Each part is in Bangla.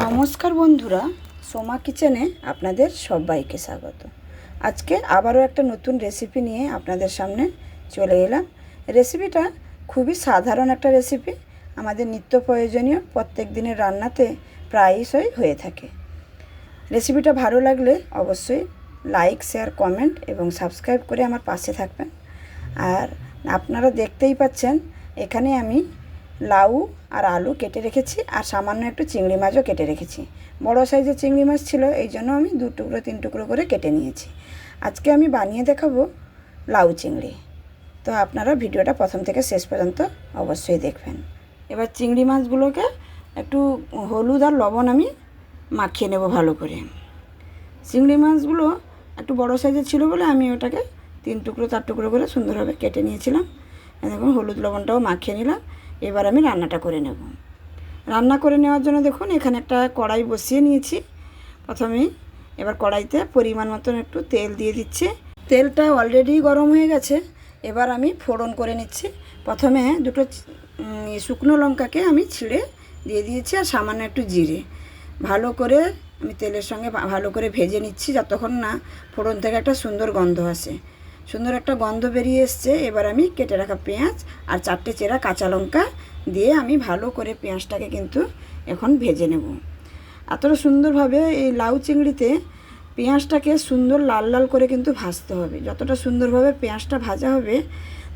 নমস্কার বন্ধুরা, সোমা কিচেনে আপনাদের সবাইকে স্বাগত। আজকে আবারও একটা নতুন রেসিপি নিয়ে আপনাদের সামনে চলে এলাম। রেসিপিটা খুবই সাধারণ একটা রেসিপি, আমাদের নিত্য প্রয়োজনীয় প্রত্যেক দিনের রান্নাতে প্রায়শই হয়ে থাকে। রেসিপিটা ভালো লাগলে অবশ্যই লাইক, শেয়ার, কমেন্ট এবং সাবস্ক্রাইব করে আমার পাশে থাকবেন। আর আপনারা দেখতেই পাচ্ছেন এখানে আমি লাউ আর আলু কেটে রেখেছি, আর সামান্য একটু চিংড়ি মাছও কেটে রেখেছি। বড় সাইজের চিংড়ি মাছ ছিল, এই জন্য আমি 2 টুকরো 3 টুকরো করে কেটে নিয়েছি। আজকে আমি বানিয়ে দেখাবো লাউ চিংড়ি। তো আপনারা ভিডিওটা প্রথম থেকে শেষ পর্যন্ত অবশ্যই দেখবেন। এবার চিংড়ি মাছগুলোকে একটু হলুদ আর লবণ আমি মাখিয়ে নেব ভালো করে। চিংড়ি মাছগুলো একটু বড় সাইজের ছিল বলে আমি ওটাকে 3 টুকরো 4 টুকরো করে সুন্দরভাবে কেটে নিয়েছিলাম। দেখুন হলুদ লবণটাও মাখিয়ে নিলাম। এবার আমি রান্নাটা করে নেব। রান্না করে নেওয়ার জন্য দেখুন এখানে একটা কড়াই বসিয়ে নিয়েছি। প্রথমেই এবার কড়াইতে পরিমাণ মতন একটু তেল দিয়ে দিচ্ছি। তেলটা অলরেডি গরম হয়ে গেছে। এবার আমি ফোড়ন করে নিচ্ছি। প্রথমে দুটো শুকনো লঙ্কাকে আমি ছিঁড়ে দিয়ে দিয়েছি, আর সামান্য একটু জিরে। ভালো করে আমি তেলের সঙ্গে ভালো করে ভেজে নিচ্ছি যতক্ষণ না ফোড়ন থেকে একটা সুন্দর গন্ধ আসে। সুন্দর একটা গন্ধ বেরিয়ে এসছে। এবার আমি কেটে রাখা পেঁয়াজ আর 4টে চেরা কাঁচা লঙ্কা দিয়ে আমি ভালো করে পেঁয়াজটাকে কিন্তু এখন ভেজে নেব। এতটা সুন্দরভাবে এই লাউ চিংড়িতে পেঁয়াজটাকে সুন্দর লাল লাল করে কিন্তু ভাজতে হবে। যতটা সুন্দরভাবে পেঁয়াজটা ভাজা হবে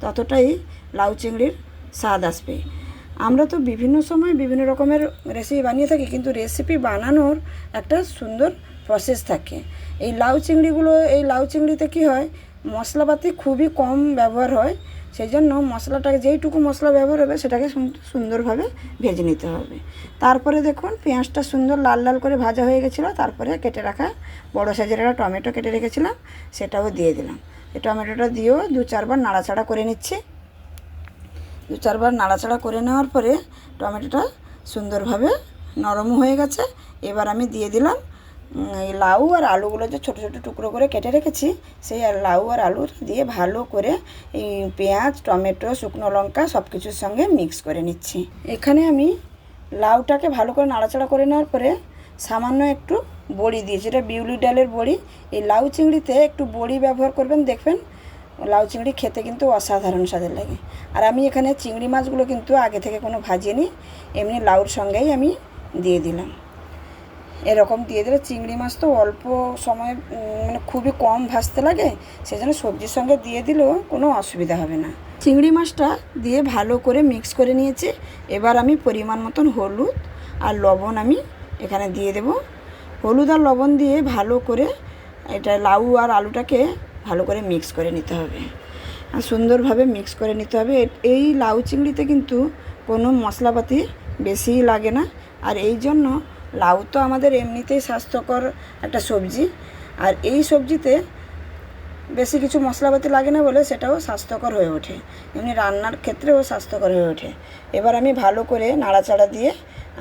ততটাই লাউ চিংড়ির স্বাদ আসবে। আমরা তো বিভিন্ন সময় বিভিন্ন রকমের রেসিপি বানিয়ে থাকি, কিন্তু রেসিপি বানানোর একটা সুন্দর প্রসেস থাকে। এই লাউ চিংড়িতে কী হয়, মশলাপাতি খুবই কম ব্যবহার হয়। সেই জন্য মশলাটাকে যেইটুকু মশলা ব্যবহার হবে সেটাকে সুন্দরভাবে ভেজে নিতে হবে। তারপরে দেখুন পেঁয়াজটা সুন্দর লাল লাল করে ভাজা হয়ে গেছিলো। তারপরে কেটে রাখা বড় সাইজের একটা টমেটো কেটে রেখেছিলাম, সেটাও দিয়ে দিলাম। এই টমেটোটা দিয়েও 2-4 বার নাড়াচাড়া করে নিচ্ছি। 2-4 বার নাড়াচাড়া করে নেওয়ার পরে টমেটোটা সুন্দরভাবে নরম হয়ে গেছে। এবার আমি দিয়ে দিলাম এই লাউ আর আলুগুলো যে ছোটো ছোটো টুকরো করে কেটে রেখেছি, সেই লাউ আর আলু দিয়ে ভালো করে এই পেঁয়াজ, টমেটো, শুকনো লঙ্কা সব কিছুর সঙ্গে মিক্স করে নিচ্ছি। এখানে আমি লাউটাকে ভালো করে নাড়াচাড়া করে নেওয়ার পরে সামান্য একটু বড়ি দিয়েছি। এটা বিউলি ডালের বড়ি। এই লাউ চিংড়িতে একটু বড়ি ব্যবহার করবেন, দেখবেন লাউ চিংড়ি খেতে কিন্তু অসাধারণ স্বাদের লাগে। আর আমি এখানে চিংড়ি মাছগুলো কিন্তু আগে থেকে কোনো ভাজিনি, এমনি লাউর সঙ্গেই আমি দিয়ে দিলাম। এরকম দিয়ে দিলে চিংড়ি মাছ তো অল্প সময় মানে খুবই কম ভাজতে লাগে, সেই জন্য সবজির সঙ্গে দিয়ে দিলেও কোনো অসুবিধা হবে না। চিংড়ি মাছটা দিয়ে ভালো করে মিক্স করে নিয়েছি। এবার আমি পরিমাণ মতন হলুদ আর লবণ আমি এখানে দিয়ে দেব। হলুদ আর লবণ দিয়ে ভালো করে এটা লাউ আর আলুটাকে ভালো করে মিক্স করে নিতে হবে, আর সুন্দরভাবে মিক্স করে নিতে হবে। এই লাউ চিংড়িতে কিন্তু কোনো মশলাপাতি বেশি লাগে না। আর এই জন্য লাউ তো আমাদের এমনিতেই স্বাস্থ্যকর একটা সবজি, আর এই সবজিতে বেশি কিছু মশলাপাতি লাগে না বলে সেটাও স্বাস্থ্যকর হয়ে ওঠে, এমনি রান্নার ক্ষেত্রেও স্বাস্থ্যকর হয়ে ওঠে। এবার আমি ভালো করে নাড়াচাড়া দিয়ে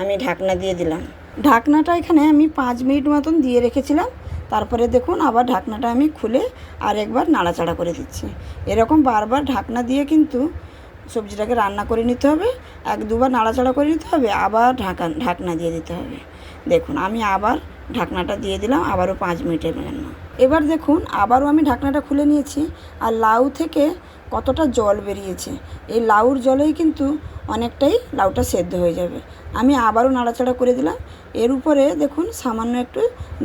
আমি ঢাকনা দিয়ে দিলাম। ঢাকনাটা এখানে আমি 5 মিনিট মতন দিয়ে রেখেছিলাম। তারপরে দেখুন আবার ঢাকনাটা আমি খুলে আরেকবার নাড়াচাড়া করে দিচ্ছি। এরকম বারবার ঢাকনা দিয়ে কিন্তু সবজিটাকে রান্না করে নিতে হবে। 1-2 বার নাড়াচাড়া করে নিতে হবে, আবার ঢাকনা দিয়ে দিতে হবে। দেখুন আমি আবার ঢাকনাটা দিয়ে দিলাম আবারও 5 মিনিটের জন্য। এবার দেখুন আবারও আমি ঢাকনাটা খুলে নিয়েছি, আর লাউ থেকে কতটা জল বেরিয়েছে। এই লাউর জলেই কিন্তু অনেকটাই লাউটা সেদ্ধ হয়ে যাবে। আমি আবারও নাড়াচাড়া করে দিলাম। এর উপরে দেখুন সামান্য একটু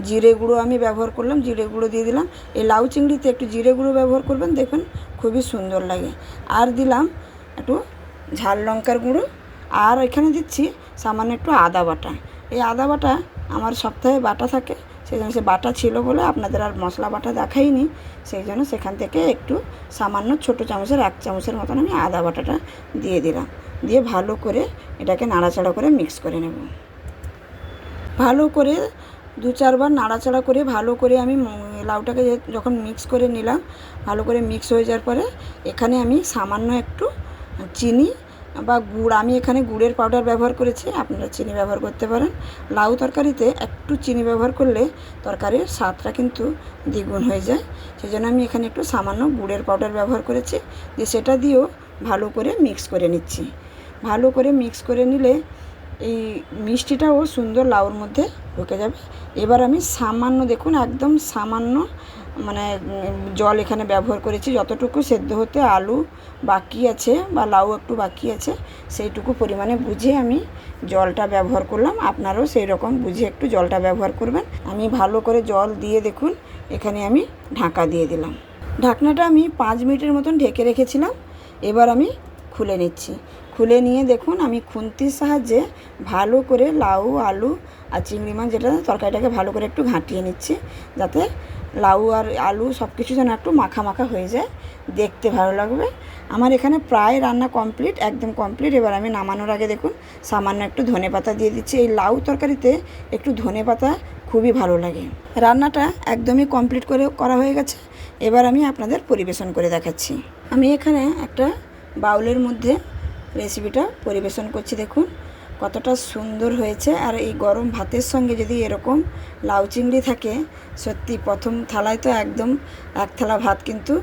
জিরে গুঁড়ো আমি ব্যবহার করলাম, জিরে গুঁড়ো দিয়ে দিলাম। এই লাউ চিংড়িতে একটু জিরে গুঁড়ো ব্যবহার করবেন, দেখবেন খুবই সুন্দর লাগে। আর দিলাম একটু ঝাল লঙ্কার গুঁড়ো, আর এখানে দিচ্ছি সামান্য একটু আদা বাটা। এই আদা বাটা আমার সপ্তাহে বাটা থাকে, সেই জন্য সে বাটা ছিল বলে আপনাদের আর মশলা বাটা দেখাইনি। সেই জন্য সেখান থেকে একটু সামান্য ছোটো চামচের 1 চামচের মতন আমি আদা বাটাটা দিয়ে দিলাম। দিয়ে ভালো করে এটাকে নাড়াচাড়া করে মিক্স করে নেব। ভালো করে 2-4 বার নাড়াচাড়া করে ভালো করে আমি লাউটাকে যখন মিক্স করে নিলাম, ভালো করে মিক্স হয়ে যাওয়ার পরে এখানে আমি সামান্য একটু চিনি বা গুড়, আমি এখানে গুড়ের পাউডার ব্যবহার করেছি, আপনারা চিনি ব্যবহার করতে পারেন। লাউ তরকারিতে একটু চিনি ব্যবহার করলে তরকারির স্বাদটা কিন্তু দ্বিগুণ হয়ে যায়। সেই জন্য আমি এখানে একটু সামান্য গুড়ের পাউডার ব্যবহার করেছি, যে সেটা দিয়েও ভালো করে মিক্স করে নিচ্ছি। ভালো করে মিক্স করে নিলে এই মিষ্টিটাও সুন্দর লাউর মধ্যে ঢুকে যাবে। এবার আমি সামান্য, দেখুন একদম সামান্য মানে জল এখানে ব্যবহার করেছি, যতটুকু সেদ্ধ হতে আলু বাকি আছে বা লাউ একটু বাকি আছে সেইটুকু পরিমাণে বুঝে আমি জলটা ব্যবহার করলাম। আপনারাও সেই রকম বুঝে একটু জলটা ব্যবহার করবেন। আমি ভালো করে জল দিয়ে দেখুন এখানে আমি ঢাকা দিয়ে দিলাম। ঢাকনাটা আমি 5 মিনিটের মতন ঢেকে রেখেছিলাম। এবার আমি খুলে নিচ্ছি। খুলে নিয়ে দেখুন আমি খুন্তির সাহায্যে ভালো করে লাউ, আলু আর চিংড়ি মাছ যেটা তরকারিটাকে ভালো করে একটু ঘাঁটিয়ে নিচ্ছি, যাতে লাউ আর আলু সব কিছু যেন একটু মাখা মাখা হয়ে যায়, দেখতে ভালো লাগবে। আমার এখানে প্রায় রান্না কমপ্লিট, একদম কমপ্লিট। এবার আমি নামানোর আগে দেখুন সামান্য একটু ধনেপাতা দিয়ে দিচ্ছি। এই লাউ তরকারিতে একটু ধনেপাতা খুবই ভালো লাগে। রান্নাটা একদমই কমপ্লিট করা হয়ে গেছে। এবার আমি আপনাদের পরিবেশন করে দেখাচ্ছি। আমি এখানে একটা বাউলের মধ্যে রেসিপিটা পরিবেশন করছি। দেখুন কতটা সুন্দর হয়েছে। আর এই গরম ভাতের সঙ্গে যদি এরকম লাউ চিংড়ি থাকে, সত্যি প্রথম থালায় তো একদম এক থালা ভাত কিন্তু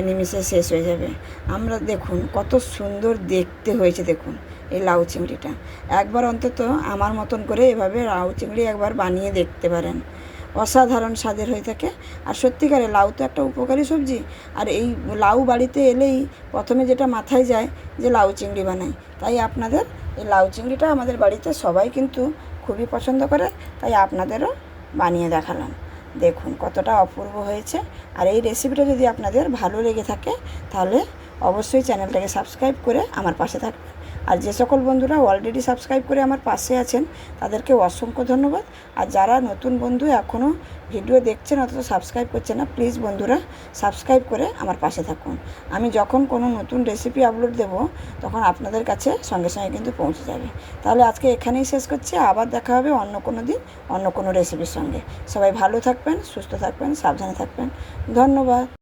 নিমিষে শেষ হয়ে যাবে। আমরা দেখুন কত সুন্দর দেখতে হয়েছে। দেখুন এই লাউ চিংড়িটা একবার অন্তত আমার মতন করে এভাবে লাউ চিংড়ি একবার বানিয়ে দেখতে পারেন, অসাধারণ স্বাদের হয়ে থাকে। আর সত্যিকারে লাউ তো একটা উপকারী সবজি। আর এই লাউ বাড়িতে এলেই প্রথমে যেটা মাথায় যায় যে লাউ চিংড়ি বানাই। তাই আপনাদের এই লাউ চিংড়িটা আমাদের বাড়িতে সবাই কিন্তু খুবই পছন্দ করে, তাই আপনাদেরও বানিয়ে দেখালাম। দেখুন কতটা অপূর্ব হয়েছে। আর এই রেসিপিটা যদি আপনাদের ভালো লেগে থাকে তাহলে অবশ্যই চ্যানেলটাকে সাবস্ক্রাইব করে আমার পাশে থাকবেন। আর যে সকল বন্ধুরা অলরেডি সাবস্ক্রাইব করে আমার পাশে আছেন তাদেরকে অসংখ্য ধন্যবাদ। আর যারা নতুন বন্ধু এখনও ভিডিও দেখছেন অথচ সাবস্ক্রাইব করছেন না, প্লিজ বন্ধুরা সাবস্ক্রাইব করে আমার পাশে থাকুন। আমি যখন কোনো নতুন রেসিপি আপলোড দেব তখন আপনাদের কাছে সঙ্গে সঙ্গে কিন্তু পৌঁছে যাবে। তাহলে আজকে এখানেই শেষ করছি। আবার দেখা হবে অন্য কোনো দিন অন্য কোনো রেসিপির সঙ্গে। সবাই ভালো থাকবেন, সুস্থ থাকবেন, সাবধানে থাকবেন। ধন্যবাদ।